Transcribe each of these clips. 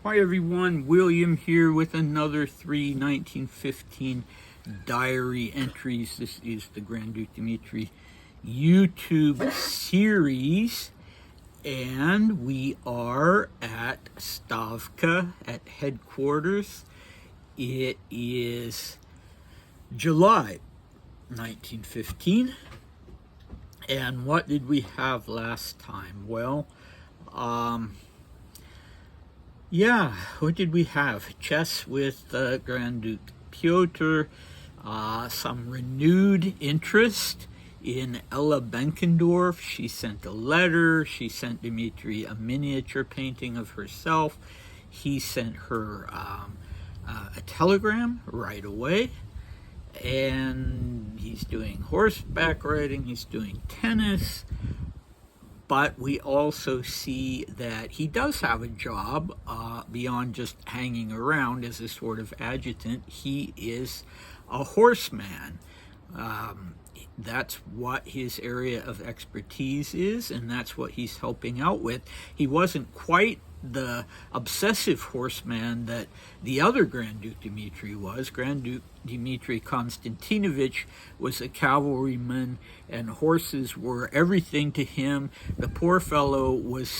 Hi everyone, William here with another 1915 diary entries. This is the Grand Duke Dmitri YouTube series, and we are at Stavka at headquarters. It is July 1915, and what did we have last time? Well, what did we have? Chess with Grand Duke Pyotr, some renewed interest in Ella Benkendorf. She sent a letter. She sent Dmitri a miniature painting of herself. He sent her a telegram right away. And he's doing horseback riding. He's doing tennis. But we also see that he does have a job beyond just hanging around as a sort of adjutant. He is a horseman. That's what his area of expertise is, and that's what he's helping out with. He wasn't quite the obsessive horseman that the other Grand Duke Dmitri was. Grand Duke Dmitri Konstantinovich was a cavalryman, and horses were everything to him. The poor fellow was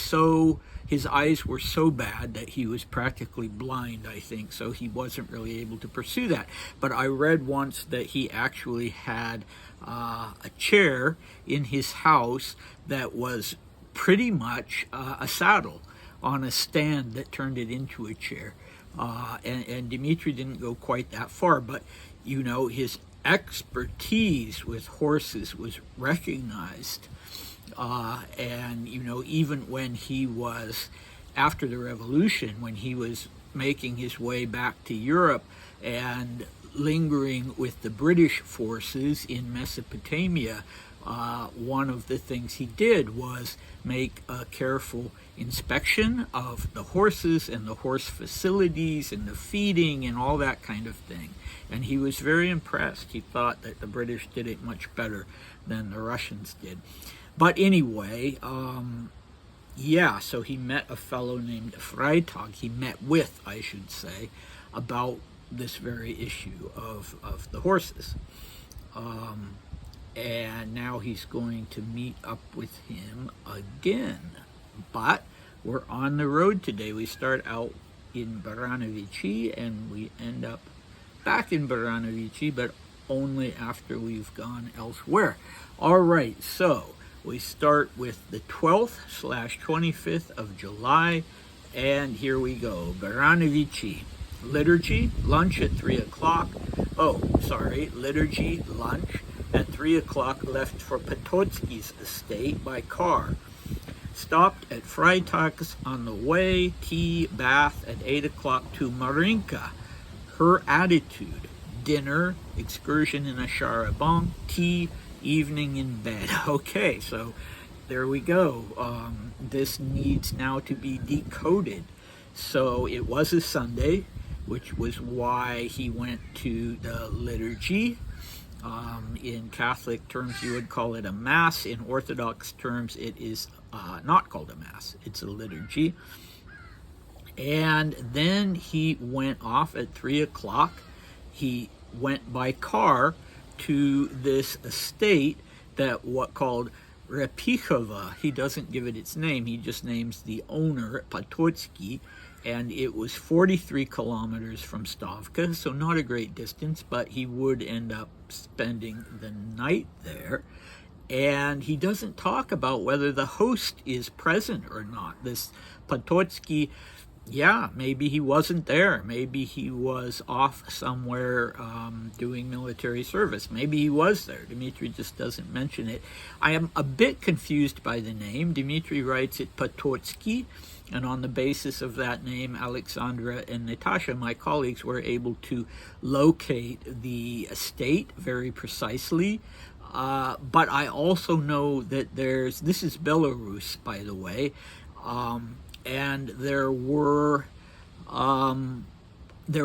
his eyes were so bad that he was practically blind, I think, so he wasn't really able to pursue that. But I read once that he actually had a chair in his house that was pretty much a saddle on a stand that turned it into a chair. And Dmitri didn't go quite that far, but his expertise with horses was recognized. And even when he was, after the revolution, when he was making his way back to Europe and lingering with the British forces in Mesopotamia, one of the things he did was make a careful inspection of the horses and the horse facilities and the feeding and all that kind of thing. And he was very impressed. He thought that the British did it much better than the Russians did. But anyway, so he met a fellow named Freitag. He met with, I should say, about this very issue of the horses. And now he's going to meet up with him again. But we're on the road today. We start out in Baranovichi and we end up back in Baranovichi, but only after we've gone elsewhere. All right, so we start with the 12th/25th of July, and here we go. Baranovichi. Liturgy, lunch at 3 o'clock. Liturgy, lunch. At 3 o'clock, left for Pototsky's estate by car. Stopped at Freitag's on the way. Tea, bath at 8 o'clock to Marinka. Her attitude. Dinner, excursion in a char-à-banc, tea, evening in bed. Okay, so there we go. This needs now to be decoded. So it was a Sunday, which was why he went to the liturgy. In Catholic terms, you would call it a Mass. In Orthodox terms, it is not called a Mass. It's a liturgy. And then he went off at 3 o'clock. He went by car to this estate that what called Repichova. He doesn't give it its name. He just names the owner, Pototsky. And it was 43 kilometers from Stavka, so not a great distance, but he would end up spending the night there. And he doesn't talk about whether the host is present or not. This Pototsky, maybe he wasn't there. Maybe he was off somewhere doing military service. Maybe he was there. Dmitri just doesn't mention it. I am a bit confused by the name. Dmitri writes it Pototsky. And on the basis of that name, Alexandra and Natasha, my colleagues, were able to locate the estate very precisely. But I also know that this is Belarus, by the way, and there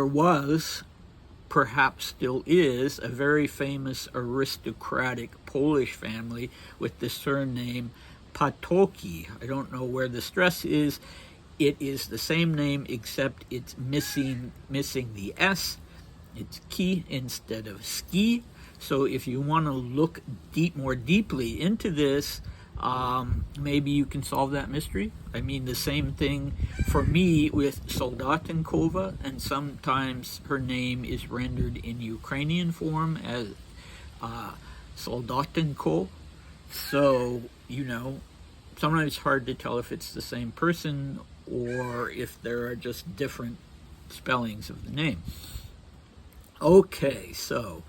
was, perhaps still is, a very famous aristocratic Polish family with the surname Potocki. I don't know where the stress is. it is the same name except it's missing the S. It's Ki instead of Ski. So if you want to look more deeply into this, maybe you can solve that mystery. I mean, the same thing for me with Soldatenkova, and sometimes her name is rendered in Ukrainian form as Soldatenko. So, sometimes it's hard to tell if it's the same person or if there are just different spellings of the name. Okay, so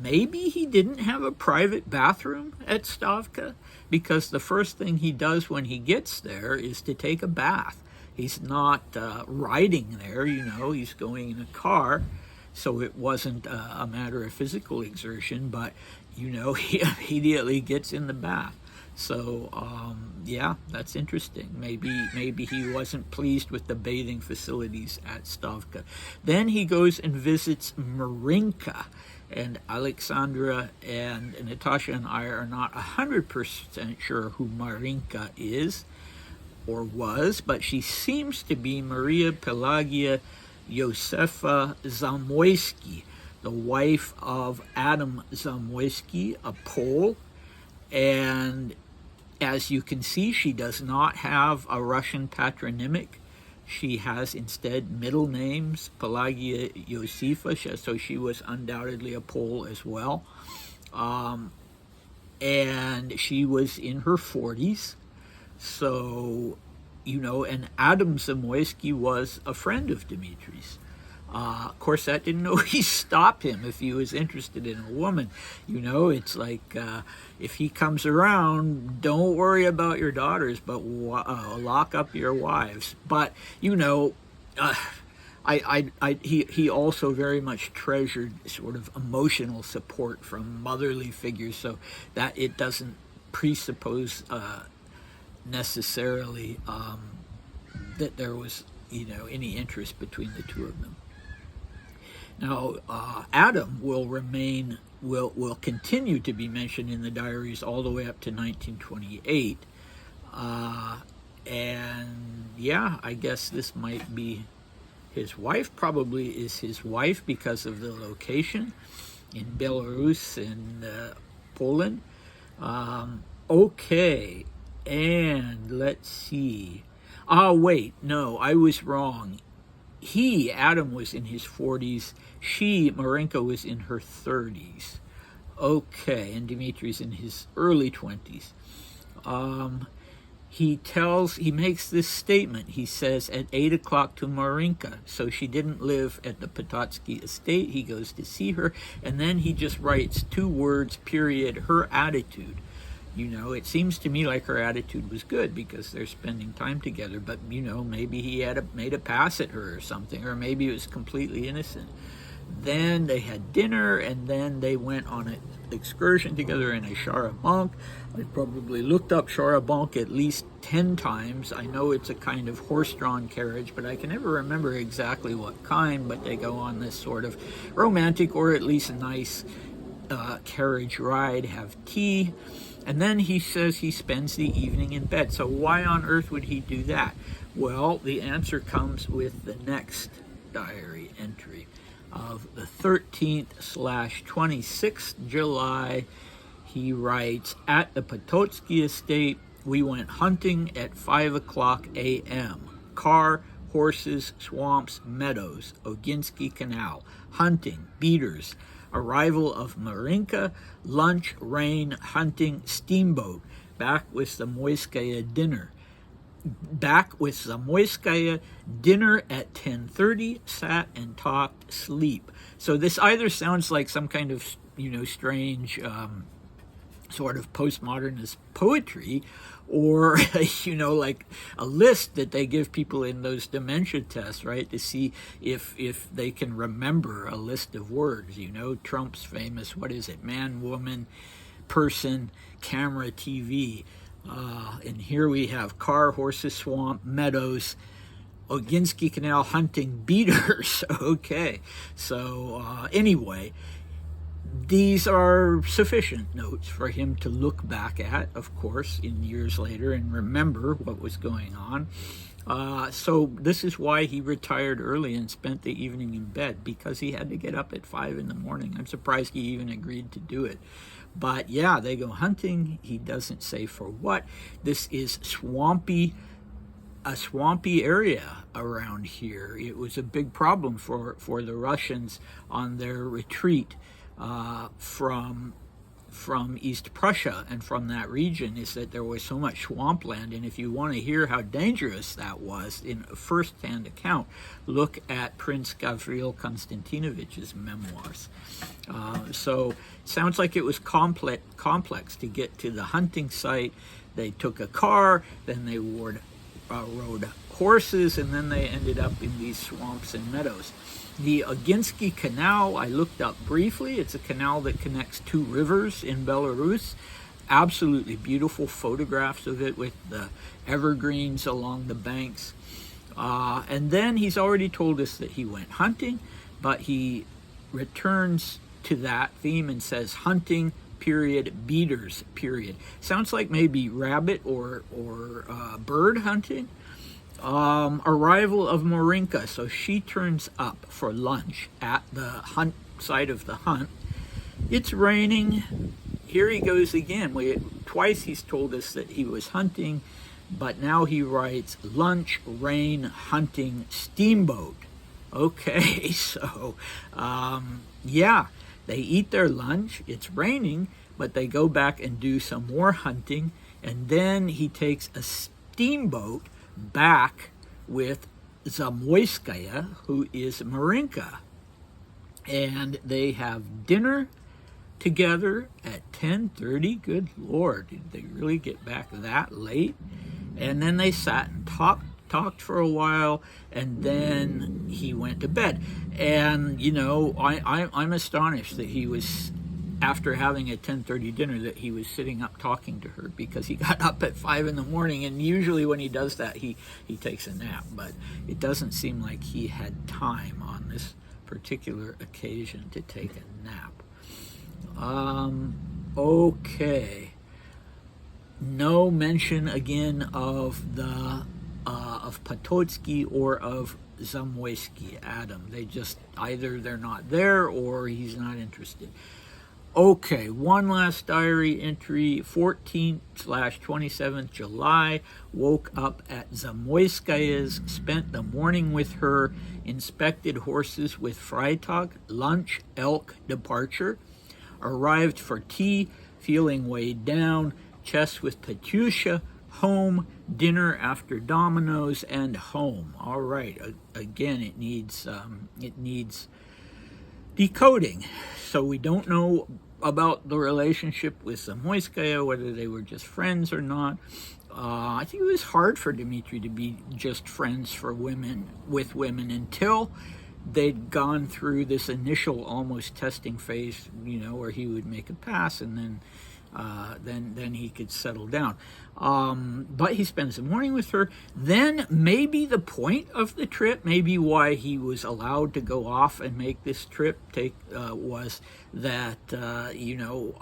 maybe he didn't have a private bathroom at Stavka, because the first thing he does when he gets there is to take a bath. He's not riding there, he's going in a car, so it wasn't a matter of physical exertion, but, he immediately gets in the bath. So, yeah, that's interesting. Maybe he wasn't pleased with the bathing facilities at Stavka. Then he goes and visits Marinka, and Alexandra and Natasha and I are not 100% sure who Marinka is or was, but she seems to be Maria Pelagia Josefa Zamoyski, the wife of Adam Zamoyski, a Pole. And as you can see, she does not have a Russian patronymic. She has instead middle names, Pelagia Josefa, so she was undoubtedly a Pole as well. And she was in her 40s. So, and Adam Zamoyski was a friend of Dmitri's. Of course, that didn't always stop him if he was interested in a woman. It's like, if he comes around, don't worry about your daughters, but lock up your wives. But, he also very much treasured sort of emotional support from motherly figures, so that it doesn't presuppose necessarily that there was, any interest between the two of them. Now, Adam will continue to be mentioned in the diaries all the way up to 1928. And yeah, I guess this might be his wife, probably is his wife because of the location in Belarus and Poland. Okay, and let's see. Wait, no, I was wrong. Adam was in his 40s. Marinka, was in her 30s. Okay, and Dmitri's in his early 20s. He makes this statement. He says at 8 o'clock to Marinka. So she didn't live at the Pototsky estate. He goes to see her, and then he just writes 2 words, period, her attitude. It seems to me like her attitude was good because they're spending time together, but, maybe he had made a pass at her or something, or maybe it was completely innocent. Then they had dinner, and then they went on an excursion together in a char-à-banc. I probably looked up char-à-banc at least 10 times. I know it's a kind of horse-drawn carriage, but I can never remember exactly what kind, but they go on this sort of romantic or at least nice carriage ride, have tea. And then he says he spends the evening in bed. So why on earth would he do that? Well, the answer comes with the next diary entry of the 13th/26th July. He writes, at the Pototsky estate, we went hunting at 5 o'clock a.m. Car, horses, swamps, meadows, Oginsky Canal, hunting, beaters, arrival of Marinka, lunch, rain, hunting, steamboat, back with Zamoyskaya dinner. Dinner at 10:30, sat and talked, sleep. So this either sounds like some kind of, strange sort of postmodernist poetry, or, like a list that they give people in those dementia tests, right, to see if they can remember a list of words. Trump's famous, what is it, man, woman, person, camera, TV. And here we have car, horses, swamp, meadows, Oginsky Canal, hunting, beaters. Okay, so anyway, these are sufficient notes for him to look back at, of course, in years later and remember what was going on. So this is why he retired early and spent the evening in bed, because he had to get up at 5 in the morning. I'm surprised he even agreed to do it. But yeah, they go hunting. He doesn't say for what. This is a swampy area around here. It was a big problem for the Russians on their retreat from East Prussia and from that region, is that there was so much swampland. And if you want to hear how dangerous that was in a first-hand account, look at Prince Gavril Konstantinovich's memoirs. So it sounds like it was complex to get to the hunting site. They took a car, then they rode horses, and then they ended up in these swamps and meadows. The Oginsky Canal, I looked up briefly. It's a canal that connects two rivers in Belarus. Absolutely beautiful photographs of it with the evergreens along the banks. And then he's already told us that he went hunting, but he returns to that theme and says hunting, period, beaters, period. Sounds like maybe rabbit or bird hunting. Arrival of Marinka. So she turns up for lunch at the hunt site of the hunt. It's raining. Here he goes again. Twice he's told us that he was hunting, but now he writes lunch, rain, hunting, steamboat. Okay, so yeah, they eat their lunch. It's raining, but they go back and do some more hunting, and then he takes a steamboat back with Zamoyskaya, who is Marinka, and they have dinner together at 10:30. Good Lord, did they really get back that late? And then they sat and talked for a while, and then he went to bed. And you know, I'm astonished that he was, after having a 10:30 dinner, that he was sitting up talking to her, because he got up at 5 in the morning, and usually when he does that, he takes a nap. But it doesn't seem like he had time on this particular occasion to take a nap. Okay. No mention again of the of Pototsky or of Zamoyski, Adam. They just, either they're not there or he's not interested. Okay, one last diary entry, 14/27th July, woke up at Zamoyskaya's, spent the morning with her, inspected horses with Freitag, lunch, elk, departure, arrived for tea, feeling weighed down, chess with Petusha, home, dinner after dominoes, and home. All right, again, it needs decoding. So we don't know about the relationship with Zamoyskaya, whether they were just friends or not. I think it was hard for Dmitri to be just friends with women until they'd gone through this initial almost testing phase, you know, where he would make a pass and then he could settle down. But he spends the morning with her. Then maybe the point of the trip, maybe why he was allowed to go off and make this trip was that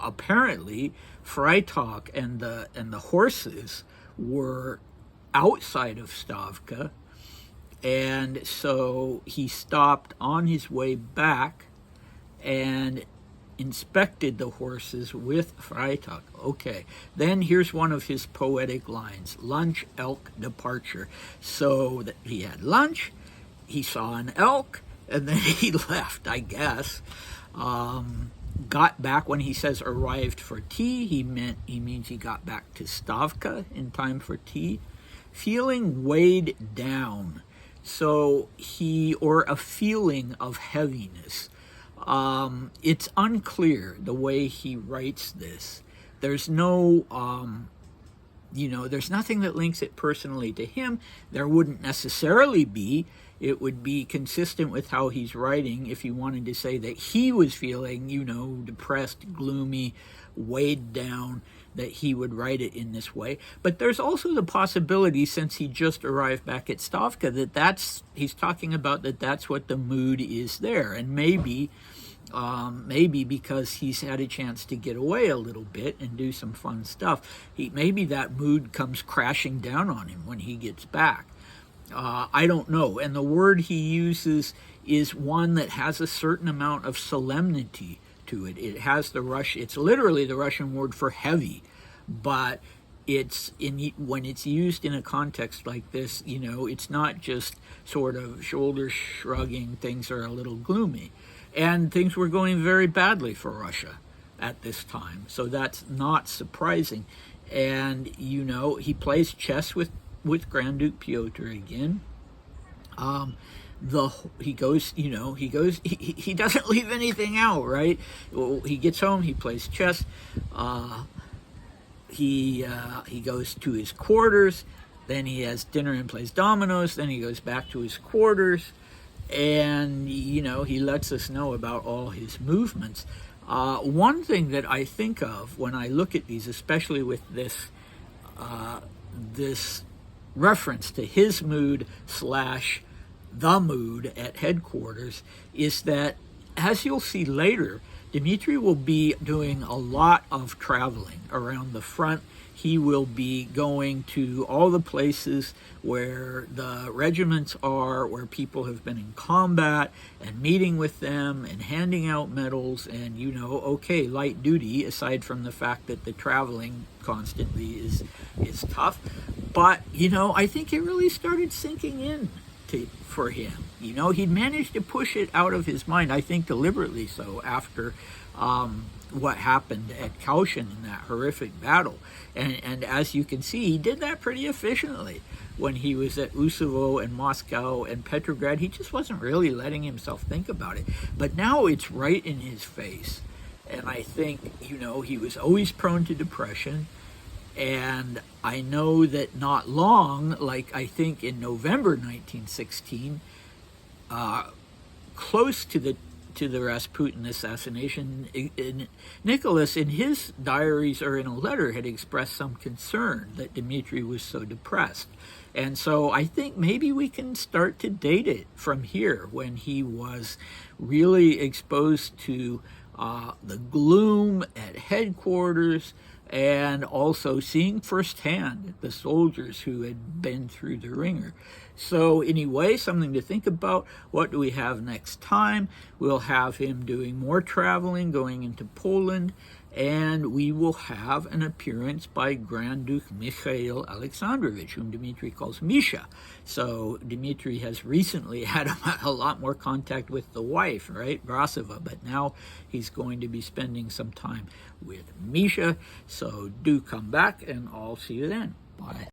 apparently Freitag and the horses were outside of Stavka, and so he stopped on his way back and inspected the horses with Freitag. Okay, then here's one of his poetic lines: lunch, elk, departure. So that he had lunch, he saw an elk, and then he left, I guess. Got back, when he says arrived for tea, he means he got back to Stavka in time for tea. Feeling weighed down, so or a feeling of heaviness. It's unclear the way he writes this. There's no, there's nothing that links it personally to him. There wouldn't necessarily be. It would be consistent with how he's writing if you wanted to say that he was feeling, depressed, gloomy, weighed down, that he would write it in this way. But there's also the possibility, since he just arrived back at Stavka, he's talking about that's what the mood is there. And maybe because he's had a chance to get away a little bit and do some fun stuff, maybe that mood comes crashing down on him when he gets back. I don't know. And the word he uses is one that has a certain amount of solemnity to it. It has it's literally the Russian word for heavy, but when it's used in a context like this, it's not just sort of shoulder shrugging. Things are a little gloomy, and things were going very badly for Russia at this time. So that's not surprising. And he plays chess with Grand Duke Pyotr again. He doesn't leave anything out, right? He gets home, he plays chess. He goes to his quarters, then he has dinner and plays dominoes, then he goes back to his quarters, and he lets us know about all his movements. One thing that I think of when I look at these, especially with this reference to his mood / the mood at headquarters, is that, as you'll see later, Dmitri will be doing a lot of traveling around the front. He will be going to all the places where the regiments are, where people have been in combat, and meeting with them and handing out medals. And okay, light duty, aside from the fact that the traveling constantly is tough. But I think it really started sinking in for him. He'd managed to push it out of his mind, I think deliberately so, after what happened at Kaushin in that horrific battle. And as you can see, he did that pretty efficiently when he was at Usovo and Moscow and Petrograd. He just wasn't really letting himself think about it. But now it's right in his face. And I think, he was always prone to depression. And I know that not long, like I think in November 1916, close to the Rasputin assassination, Nicholas, in his diaries or in a letter, had expressed some concern that Dmitri was so depressed. And so I think maybe we can start to date it from here, when he was really exposed to the gloom at headquarters, and also seeing firsthand the soldiers who had been through the ringer. So anyway, something to think about. What do we have next time? We'll have him doing more traveling, going into Poland, and we will have an appearance by Grand Duke Mikhail Alexandrovich, whom Dmitri calls Misha. So Dmitri has recently had a lot more contact with the wife, right, Brasova, but now he's going to be spending some time with Misha. So do come back, and I'll see you then. Bye.